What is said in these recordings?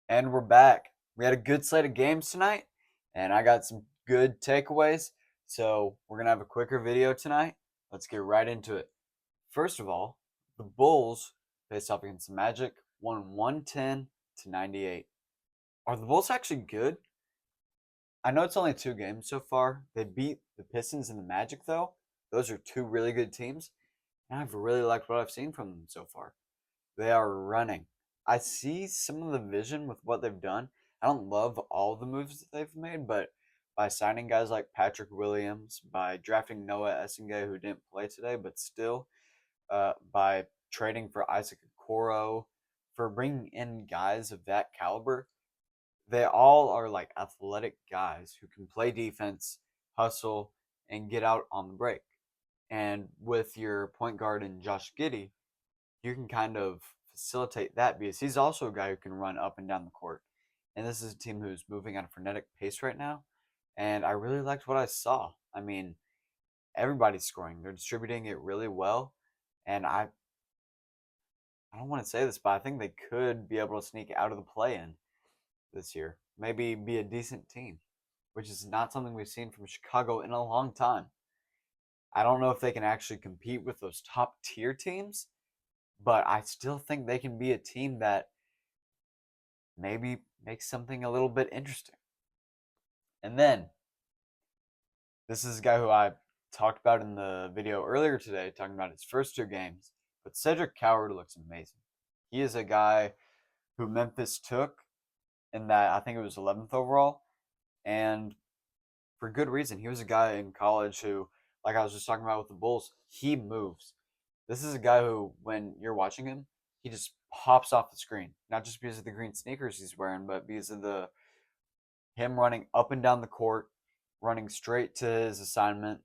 And we're back. We had a good slate of games tonight, and I got some good takeaways. So we're gonna have a quicker video tonight. Let's get right into it. First of all, the Bulls faced off against the Magic, won 110 to 98. Are the Bulls actually good? I know it's only 2 games so far. They beat the Pistons and the Magic though. Those are two really good teams, and I've really liked what I've seen from them so far. They are running. I see some of the vision with what they've done. I don't love all the moves that they've made, but by signing guys like Patrick Williams, by drafting Noah Essengay, who didn't play today, but still, by trading for Isaac Okoro, for bringing in guys of that caliber, they all are like athletic guys who can play defense, hustle, and get out on the break. And with your point guard in Josh Giddey, you can kind of facilitate that because he's also a guy who can run up and down the court. And this is a team who's moving at a frenetic pace right now. And I really liked what I saw. I mean, everybody's scoring. They're distributing it really well. And I don't want to say this, but I think they could be able to sneak out of the play in this year. Maybe be a decent team, which is not something we've seen from Chicago in a long time. I don't know if they can actually compete with those top tier teams, but I still think they can be a team that maybe makes something a little bit interesting. And then, this is a guy who I talked about in the video earlier today, talking about his first 2 games, but Cedric Coward looks amazing. He is a guy who Memphis took in that I think it was 11th overall, and for good reason. He was a guy in college who, like I was just talking about with the Bulls, he moves. This is a guy who, when you're watching him, he just pops off the screen. Not just because of the green sneakers he's wearing, but because of the him running up and down the court, running straight to his assignment,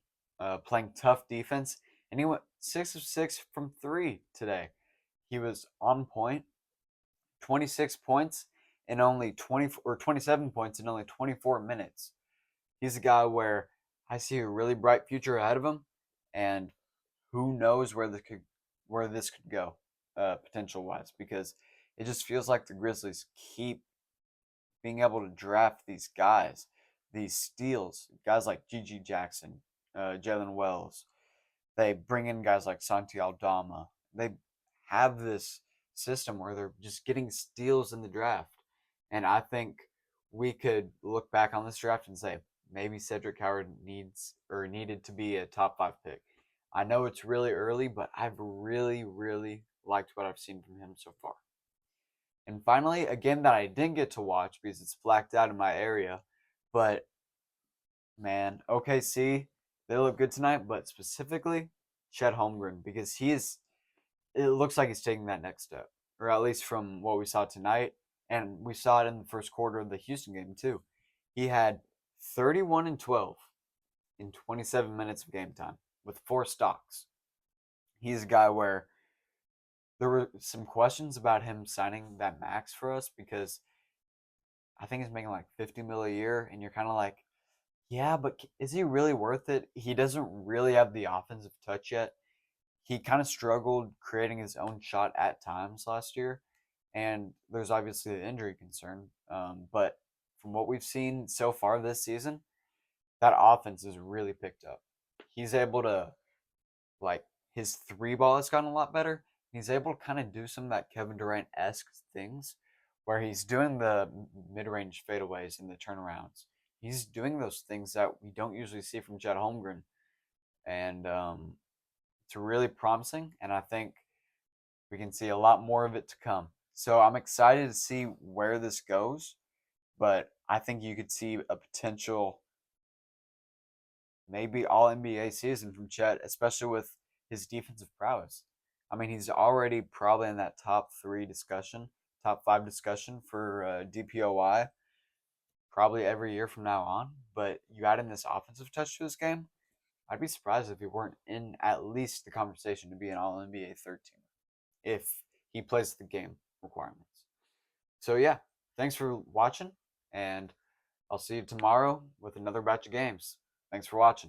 playing tough defense, and he went 6 of 6 from three today. He was on point, 26 points in only 20 or 27 points in only 24 minutes. He's a guy where I see a really bright future ahead of him, and who knows where this could go, potential wise, because it just feels like the Grizzlies keep being able to draft these guys, these steals, guys like G.G. Jackson, Jalen Wells. They bring in guys like Santi Aldama. They have this system where they're just getting steals in the draft. And I think we could look back on this draft and say maybe Cedric Howard needed to be a top 5 pick. I know it's really early, but I've really, really liked what I've seen from him so far. And finally, a game that I didn't get to watch because it's blacked out in my area, but man, OKC, they look good tonight, but specifically Chet Holmgren because it looks like he's taking that next step, or at least from what we saw tonight, and we saw it in the first quarter of the Houston game too. He had 31 and 12 in 27 minutes of game time with 4 stocks. He's a guy where there were some questions about him signing that max for us because I think he's making like 50 mil a year, and you're kind of like, yeah, but is he really worth it? He doesn't really have the offensive touch yet. He kind of struggled creating his own shot at times last year, and there's obviously the injury concern. But from what we've seen so far this season, that offense has really picked up. He's able to, like, his 3 ball has gotten a lot better. He's able to kind of do some of that Kevin Durant esque things where he's doing the mid range fadeaways and the turnarounds. He's doing those things that we don't usually see from Chet Holmgren. And it's really promising. And I think we can see a lot more of it to come. So I'm excited to see where this goes. But I think you could see a potential maybe all NBA season from Chet, especially with his defensive prowess. I mean, he's already probably in that top 3 discussion, top 5 discussion for DPOY, probably every year from now on. But you add in this offensive touch to his game, I'd be surprised if he weren't in at least the conversation to be an All NBA third teamer if he plays the game requirements. So yeah, thanks for watching, and I'll see you tomorrow with another batch of games. Thanks for watching.